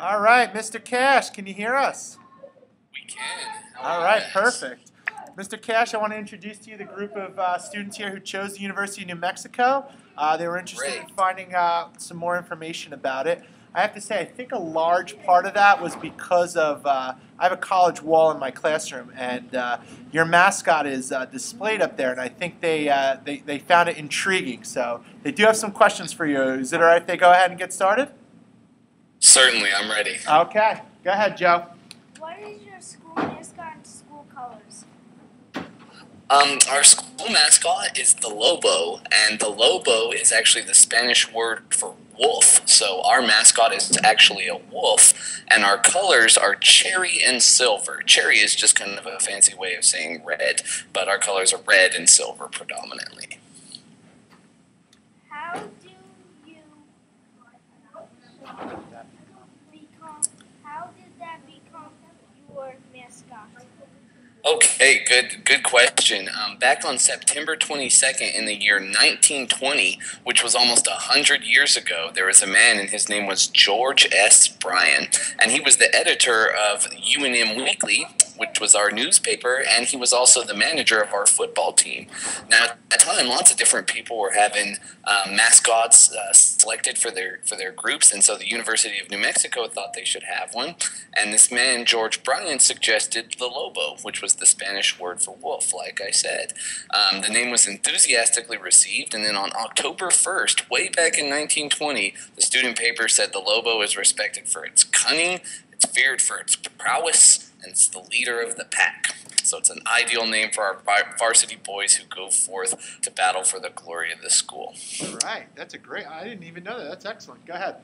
All right, Mr. Cash, can you hear us? We can. All right, perfect. Mr. Cash, I want to introduce to you the group of students here who chose the University of New Mexico. They were interested in finding out some more information about it. I have to say, I think a large part of that was because of, I have a college wall in my classroom, and your mascot is displayed up there, and I think they found it intriguing. So they do have some questions for you. Is it all right if they go ahead and get started? Certainly, I'm ready. Okay, go ahead, Joe. What is your school mascot and school colors? Our school mascot is the Lobo, and the Lobo is actually the Spanish word for wolf. So our mascot is actually a wolf, and our colors are cherry and silver. Cherry is just kind of a fancy way of saying red, but our colors are red and silver predominantly. How do you How did that become your mascot? Okay, good question. Back on September 22nd in the year 1920, which was almost 100 years ago, there was a man, and his name was George S. Bryan, and he was the editor of UNM Weekly, which was our newspaper, and he was also the manager of our football team. Now, at the time, lots of different people were having mascots selected for their groups, and so the University of New Mexico thought they should have one. And this man, George Bryan, suggested the Lobo, which was the Spanish word for wolf, like I said. The name was enthusiastically received, and then on October 1st, way back in 1920, the student paper said the Lobo is respected for its cunning, it's feared for its prowess, and it's the leader of the pack. So it's an ideal name for our varsity boys who go forth to battle for the glory of the school. All right, that's a great, I didn't even know that. That's excellent. Go ahead.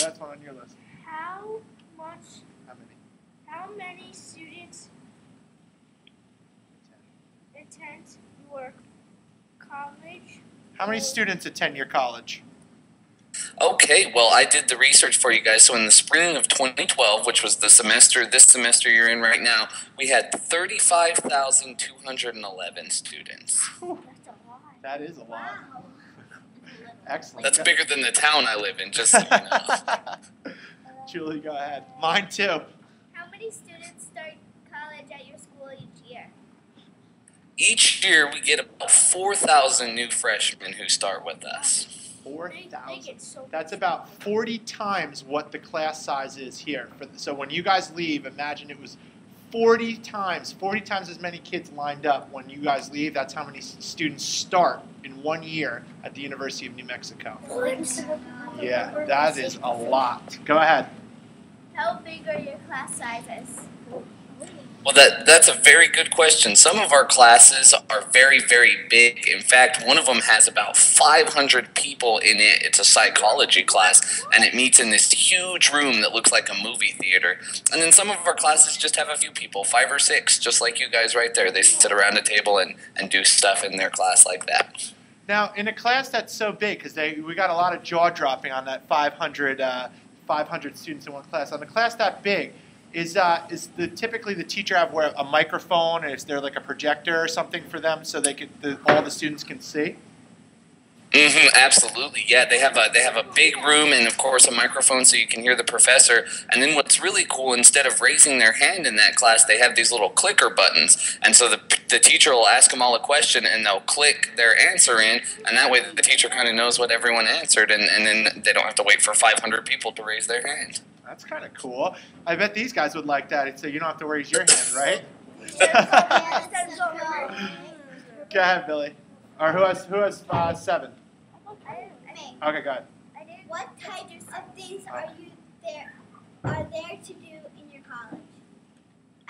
That's one on your list. How many? How many students attend your college? How many students attend your college? Okay, well, I did the research for you guys. So in the spring of 2012, which was this semester you're in right now, we had 35,211 students. That's a lot. That is a lot. Wow. Excellent. That's bigger than the town I live in, just so you know. Julie, go ahead. Mine too. How many students start college at your school each year? Each year, we get about 4,000 new freshmen who start with us. 4,000. That's about 40 times what the class size is here. So when you guys leave, imagine it was 40 times as many kids lined up when you guys leave. That's how many students start in 1 year at the University of New Mexico. Yeah, that is a lot. Go ahead. How big are your class sizes? Well, that's a very good question. Some of our classes are very, very big. In fact, one of them has about 500 people in it. It's a psychology class, and it meets in this huge room that looks like a movie theater. And then some of our classes just have a few people, 5 or 6, just like you guys right there. They sit around a table and do stuff in their class like that. Now, in a class that's so big, because we got a lot of jaw dropping on that 500 students in one class. On a class that big, is typically the teacher have a microphone, and is there like a projector or something for them so they all the students can see? Absolutely, yeah. They have a big room and of course a microphone so you can hear the professor. And then what's really cool, instead of raising their hand in that class, they have these little clicker buttons. And so the teacher will ask them all a question and they'll click their answer in, and that way the teacher kind of knows what everyone answered, and then they don't have to wait for 500 people to raise their hand. That's kind of cool. I bet these guys would like that, so you don't have to raise your hand, right? Go ahead, Billy. Or who has 7? Okay, go ahead. What types of things are there to do in your college?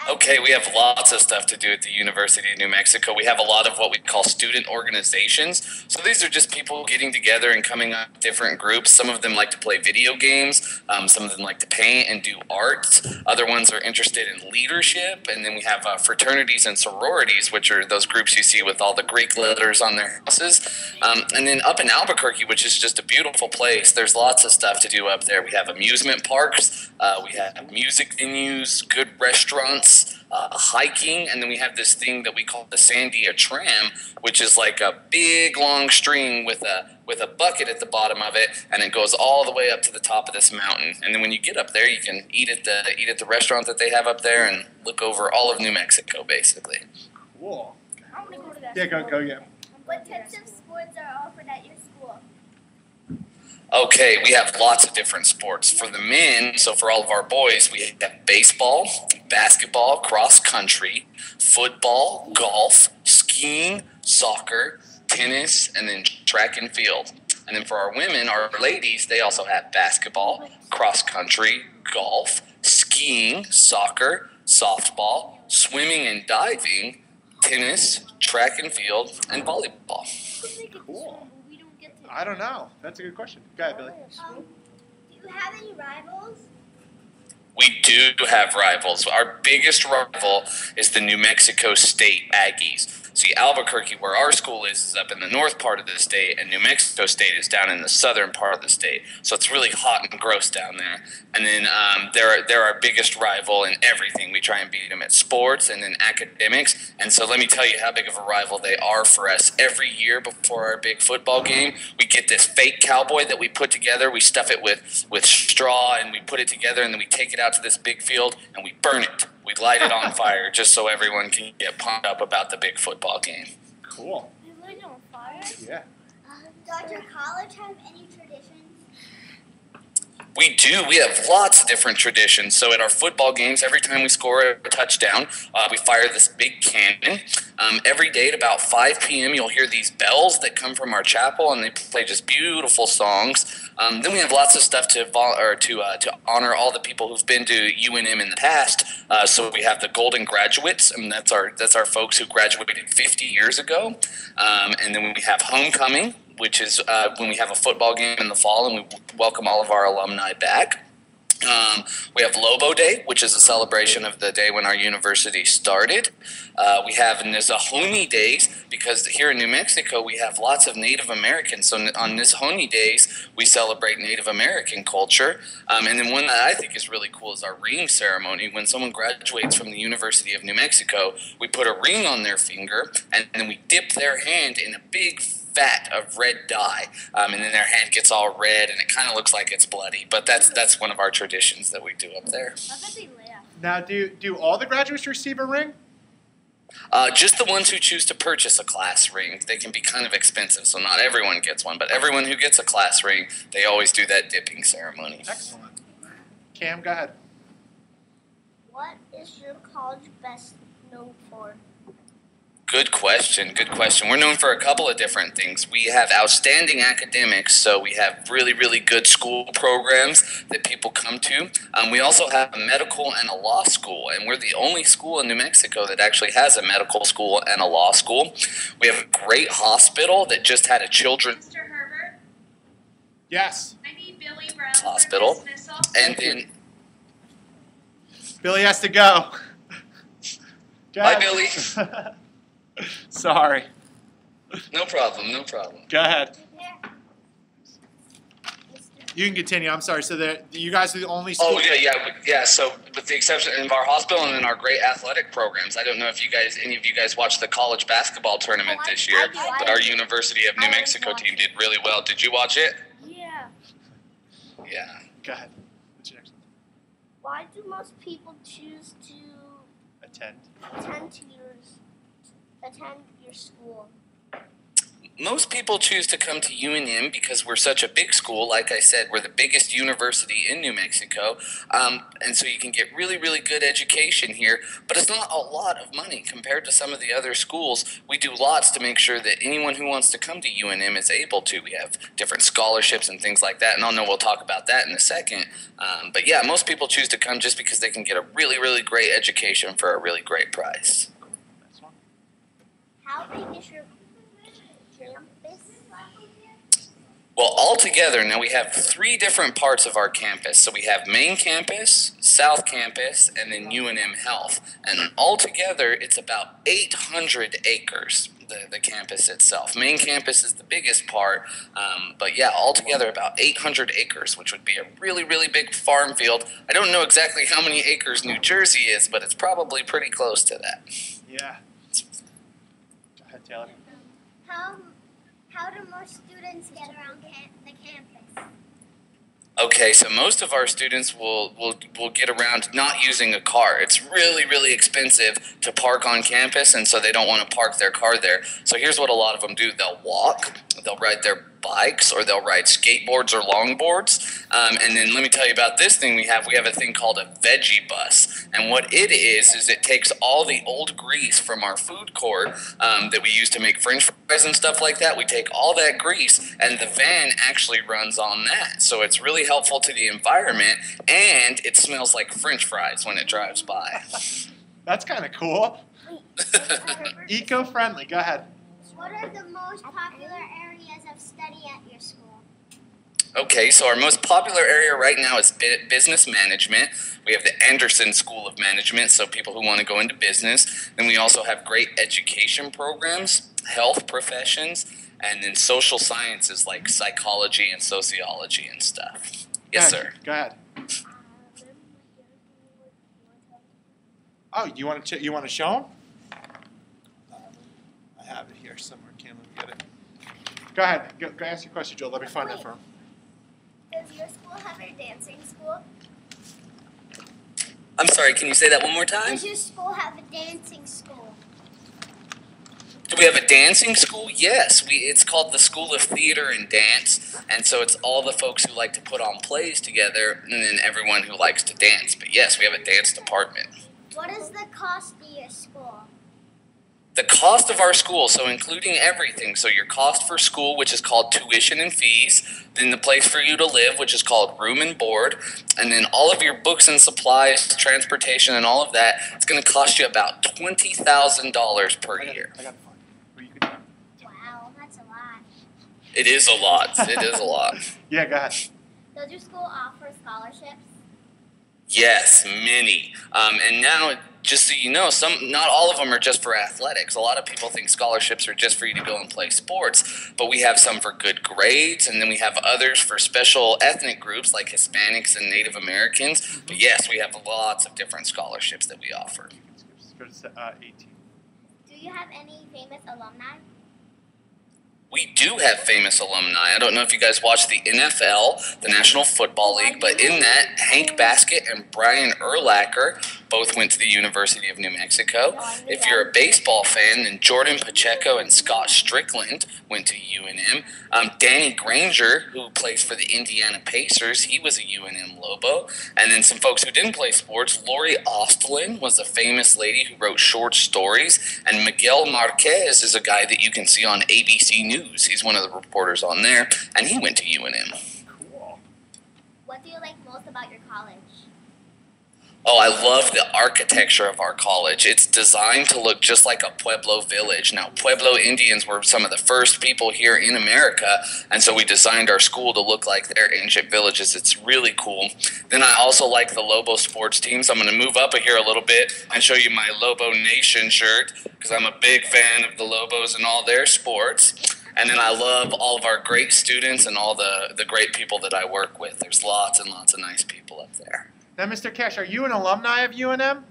Okay, we have lots of stuff to do at the University of New Mexico. We have a lot of what we call student organizations. So these are just people getting together and coming up with different groups. Some of them like to play video games. Some of them like to paint and do art. Other ones are interested in leadership. And then we have fraternities and sororities, which are those groups you see with all the Greek letters on their houses. And then up in Albuquerque, which is just a beautiful place, there's lots of stuff to do up there. We have amusement parks. We have music venues, good restaurants. stunts, hiking, and then we have this thing that we call the Sandia Tram, which is like a big long string with a bucket at the bottom of it, and it goes all the way up to the top of this mountain. And then when you get up there, you can eat at the restaurant that they have up there and look over all of New Mexico, basically. Cool. I want to go to that. Yeah, go, yeah. What types of sports are offered at your school? Okay, we have lots of different sports. For the men, so for all of our boys, we have baseball, basketball, cross country, football, golf, skiing, soccer, tennis, and then track and field. And then for our women, our ladies, they also have basketball, cross country, golf, skiing, soccer, softball, swimming and diving, tennis, track and field, and volleyball. Cool. I don't know. That's a good question. Go ahead, Billy. Do you have any rivals? We do have rivals. Our biggest rival is the New Mexico State Aggies. See, Albuquerque, where our school is up in the north part of the state, and New Mexico State is down in the southern part of the state. So it's really hot and gross down there. And then they're our biggest rival in everything. We try and beat them at sports and in academics. And so let me tell you how big of a rival they are for us. Every year before our big football game, we get this fake cowboy that we put together. We stuff it with straw, and we put it together, and then we take it out to this big field, and we burn it. We light it on fire just so everyone can get pumped up about the big football game. Cool. You light it on fire? Yeah. Does your college have any traditions? We do. We have lots of different traditions. So at our football games, every time we score a touchdown, we fire this big cannon. Every day at about 5 p.m., you'll hear these bells that come from our chapel, and they play just beautiful songs. Then we have lots of stuff to honor all the people who've been to UNM in the past. So we have the Golden Graduates, and that's our folks who graduated 50 years ago. And then we have Homecoming, which is when we have a football game in the fall, and we welcome all of our alumni back. We have Lobo Day, which is a celebration of the day when our university started. We have Nizahoni Days, because here in New Mexico we have lots of Native Americans. So on Nizahoni Days, we celebrate Native American culture. And then one that I think is really cool is our ring ceremony. When someone graduates from the University of New Mexico, we put a ring on their finger, and then we dip their hand in a big vat of red dye, and then their hand gets all red, and it kind of looks like it's bloody. But that's one of our traditions that we do up there. Now, do all the graduates receive a ring? Just the ones who choose to purchase a class ring. They can be kind of expensive, so not everyone gets one. But everyone who gets a class ring, they always do that dipping ceremony. Excellent. Cam, go ahead. What is your college best known for? Good question. Good question. We're known for a couple of different things. We have outstanding academics, so we have really, really good school programs that people come to. We also have a medical and a law school, and we're the only school in New Mexico that actually has a medical school and a law school. We have a great hospital that just had a children's Mr. Herbert, Yes. I need Billy Brown hospital, for dismissal. and then Billy has to go. Go bye, ahead. Billy. Sorry. No problem. No problem. Go ahead. You can continue. I'm sorry. So you guys are the only school. Oh yeah. So with the exception of our hospital and then our great athletic programs, I don't know if any of you guys watched the college basketball tournament this year, but our University of New Mexico team did really well. Did you watch it? Yeah. Yeah. Go ahead. What's your next one? Why do most people choose to Attend. attend your school? Most people choose to come to UNM because we're such a big school. Like I said, we're the biggest university in New Mexico, and so you can get really, really good education here. But it's not a lot of money compared to some of the other schools. We do lots to make sure that anyone who wants to come to UNM is able to. We have different scholarships and things like that, and I know we'll talk about that in a second. But yeah, most people choose to come just because they can get a really, really great education for a really great price. How big is your campus? Well, altogether, now we have 3 different parts of our campus. So we have main campus, South Campus, and then UNM Health. And altogether, it's about 800 acres, the campus itself. Main campus is the biggest part, but yeah, altogether about 800 acres, which would be a really, really big farm field. I don't know exactly how many acres New Jersey is, but it's probably pretty close to that. Yeah. Go ahead, Taylor. How do most students get around the campus? Okay, so most of our students will get around not using a car. It's really, really expensive to park on campus, and so they don't want to park their car there. So here's what a lot of them do. They'll walk, they'll ride their bikes, or they'll ride skateboards or longboards. And then let me tell you about this thing we have. We have a thing called a veggie bus. And what it is it takes all the old grease from our food court that we use to make french fries and stuff like that. We take all that grease, and the van actually runs on that. So it's really helpful to the environment, and it smells like french fries when it drives by. That's kind of cool. Eco-friendly. Go ahead. What are the most popular areas of study at your school? Okay, so our most popular area right now is business management. We have the Anderson School of Management, so people who want to go into business. Then we also have great education programs, health professions, and then social sciences like psychology and sociology and stuff. Yes, sir. Go ahead. Oh, you want to show them? I have it here somewhere. Can't let me get it. Go ahead. Go ask your question, Joel. Let me find that for him. Does your school have a dancing school? I'm sorry, can you say that one more time? Does your school have a dancing school? Do we have a dancing school? Yes. It's called the School of Theater and Dance, and so it's all the folks who like to put on plays together, and then everyone who likes to dance. But yes, we have a dance department. What is the cost of your school? The cost of our school, so including everything, so your cost for school, which is called tuition and fees, then the place for you to live, which is called room and board, and then all of your books and supplies, transportation, and all of that, it's going to cost you about $20,000 per year. Wow, that's a lot. It is a lot. It is a lot. Yeah, go ahead. Does your school offer scholarships? Yes, many. And now, just so you know, not all of them are just for athletics. A lot of people think scholarships are just for you to go and play sports, but we have some for good grades, and then we have others for special ethnic groups like Hispanics and Native Americans. But yes, we have lots of different scholarships that we offer. Go to 18. Do you have any famous alumni? We do have famous alumni. I don't know if you guys watch the NFL, the National Football League, but in that, Hank Baskett and Brian Urlacher both went to the University of New Mexico. If you're a baseball fan, then Jordan Pacheco and Scott Strickland went to UNM. Danny Granger, who plays for the Indiana Pacers, he was a UNM Lobo. And then some folks who didn't play sports, Lori Ostlin was a famous lady who wrote short stories, and Miguel Marquez is a guy that you can see on ABC News. He's one of the reporters on there, and he went to UNM. Cool. What do you like most about your college? Oh, I love the architecture of our college. It's designed to look just like a Pueblo village. Now, Pueblo Indians were some of the first people here in America, and so we designed our school to look like their ancient villages. It's really cool. Then I also like the Lobo sports teams. I'm going to move up here a little bit and show you my Lobo Nation shirt, because I'm a big fan of the Lobos and all their sports. And then I love all of our great students and all the great people that I work with. There's lots and lots of nice people up there. Now, Mr. Cash, are you an alumni of UNM?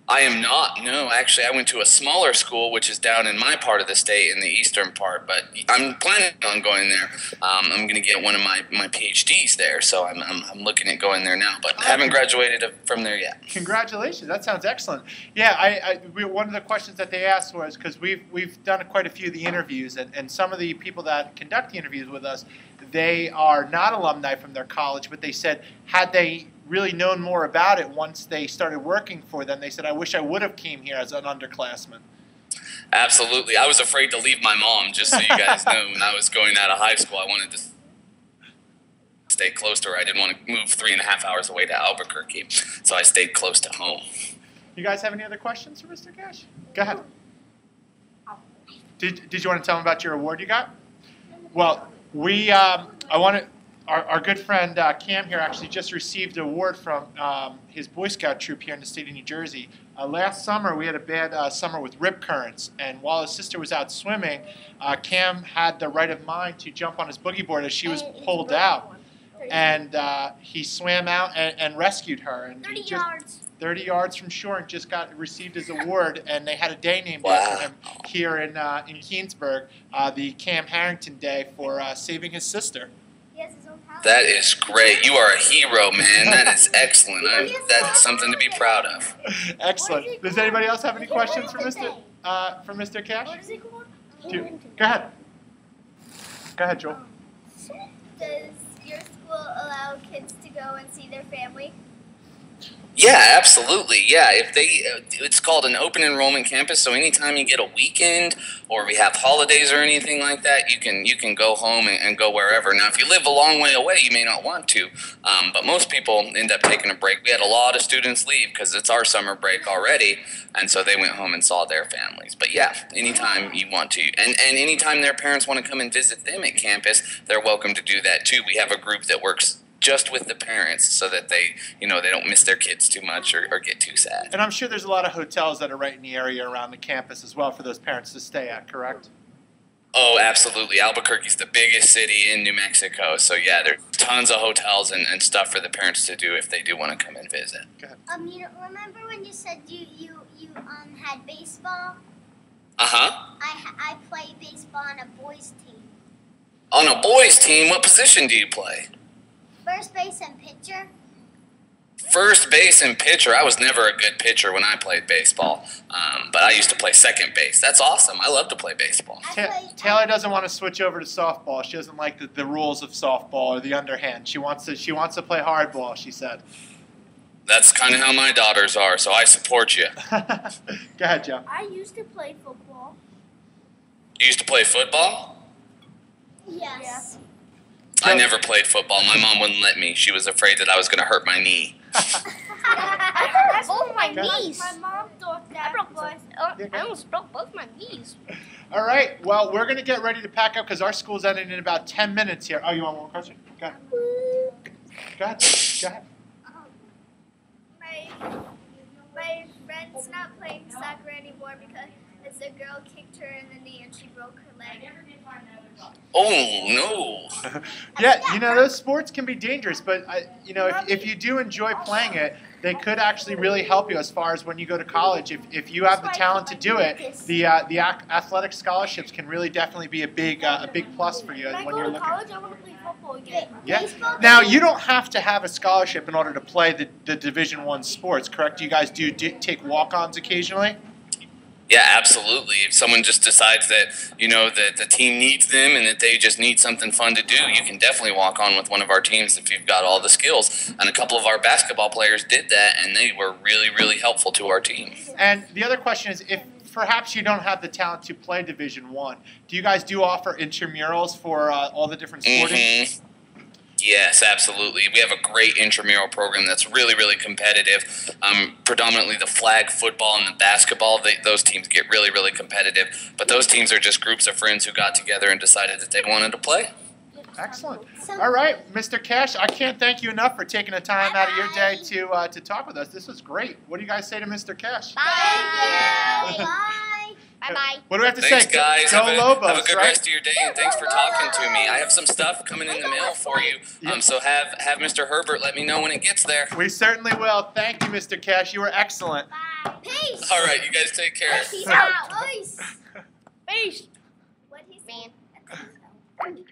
I am not. No, actually, I went to a smaller school, which is down in my part of the state, in the eastern part. But I'm planning on going there. I'm going to get one of my PhDs there, so I'm looking at going there now. But I haven't graduated from there yet. Congratulations! That sounds excellent. Yeah, one of the questions that they asked was, because we've done quite a few of the interviews, and some of the people that conduct the interviews with us, they are not alumni from their college, but they said had they really known more about it once they started working for them, they said, I wish I would have came here as an underclassman. Absolutely. I was afraid to leave my mom, just so you guys know. When I was going out of high school, I wanted to stay close to her. I didn't want to move 3.5 hours away to Albuquerque, so I stayed close to home. You guys have any other questions for Mr. Cash? Go ahead. Did you want to tell him about your award you got? Well, I want to. Our good friend Cam here actually just received an award from his Boy Scout troop here in the state of New Jersey. Last summer, we had a bad summer with rip currents, and while his sister was out swimming, Cam had the right of mind to jump on his boogie board as she was pulled out, and he swam out and rescued her. And 30 yards. 30 yards from shore, and just received his award, and they had a day named after him here in Keensburg, the Cam Harrington Day, for saving his sister. He has his own house. That is great. You are a hero, man. That is excellent. That's something to be proud of. Excellent. Does anybody else have any questions for Mr. Cash? What is it called? Go ahead. Go ahead, Joel. Does your school allow kids to go and see their family? Yeah, absolutely. Yeah, if they, it's called an open enrollment campus. So anytime you get a weekend or we have holidays or anything like that, you can go home and go wherever. Now, if you live a long way away, you may not want to, but most people end up taking a break. We had a lot of students leave because it's our summer break already, and so they went home and saw their families. But yeah, anytime you want to, and anytime their parents want to come and visit them at campus, they're welcome to do that too. We have a group that works just with the parents so that they don't miss their kids too much or get too sad. And I'm sure there's a lot of hotels that are right in the area around the campus as well for those parents to stay at, correct? Oh, absolutely. Albuquerque's the biggest city in New Mexico. So yeah, there's tons of hotels and stuff for the parents to do if they do want to come and visit. Go ahead. Remember when you said you had baseball? Uh-huh. I played baseball on a boys team. On a boys team, what position do you play? First base and pitcher. First base and pitcher. I was never a good pitcher when I played baseball, but I used to play second base. That's awesome. I love to play baseball. Taylor doesn't want to switch over to softball. She doesn't like the rules of softball or the underhand. She wants to play hardball, she said. That's kind of how my daughters are, so I support you. Go ahead, Joe. I used to play football. You used to play football? Yes. I never played football. My mom wouldn't let me. She was afraid that I was going to hurt my knee. I broke my knees. My mom thought that. I almost broke both my knees. All right. Well, we're going to get ready to pack up because our school's ending in about 10 minutes here. Oh, you want one question? Go ahead. Go ahead. Go ahead. My friend's not playing soccer anymore because a girl kicked her in the knee and she broke her leg. Oh, no. Yeah, those sports can be dangerous, but, if you do enjoy playing it, they could actually really help you as far as when you go to college. If you have the talent to do it, the athletic scholarships can really definitely be a big plus for you when you're looking. College, I want to play football again. Yeah. Now, you don't have to have a scholarship in order to play the Division I sports, correct? You guys do take walk-ons occasionally? Yeah, absolutely. If someone just decides that, that the team needs them and that they just need something fun to do, you can definitely walk on with one of our teams if you've got all the skills. And a couple of our basketball players did that, and they were really, really helpful to our team. And the other question is, if perhaps you don't have the talent to play Division I, do you guys offer intramurals for all the different sporting? Mm-hmm. Yes, absolutely. We have a great intramural program that's really, really competitive. Predominantly the flag football and the basketball, those teams get really, really competitive. But those teams are just groups of friends who got together and decided that they wanted to play. Excellent. All right, Mr. Cash, I can't thank you enough for taking the time out of your day to talk with us. This was great. What do you guys say to Mr. Cash? Bye. Bye. Bye-bye. What do we have to Thanks, say? guys. Go Lobos, have a good right? rest of your day, and thanks for talking to me. I have some stuff coming in the mail for you. So have Mr. Herbert let me know when it gets there. We certainly will. Thank you, Mr. Cash. You were excellent. Bye. Peace. All right, you guys take care. Peace out. Peace. Peace. What he said? Man.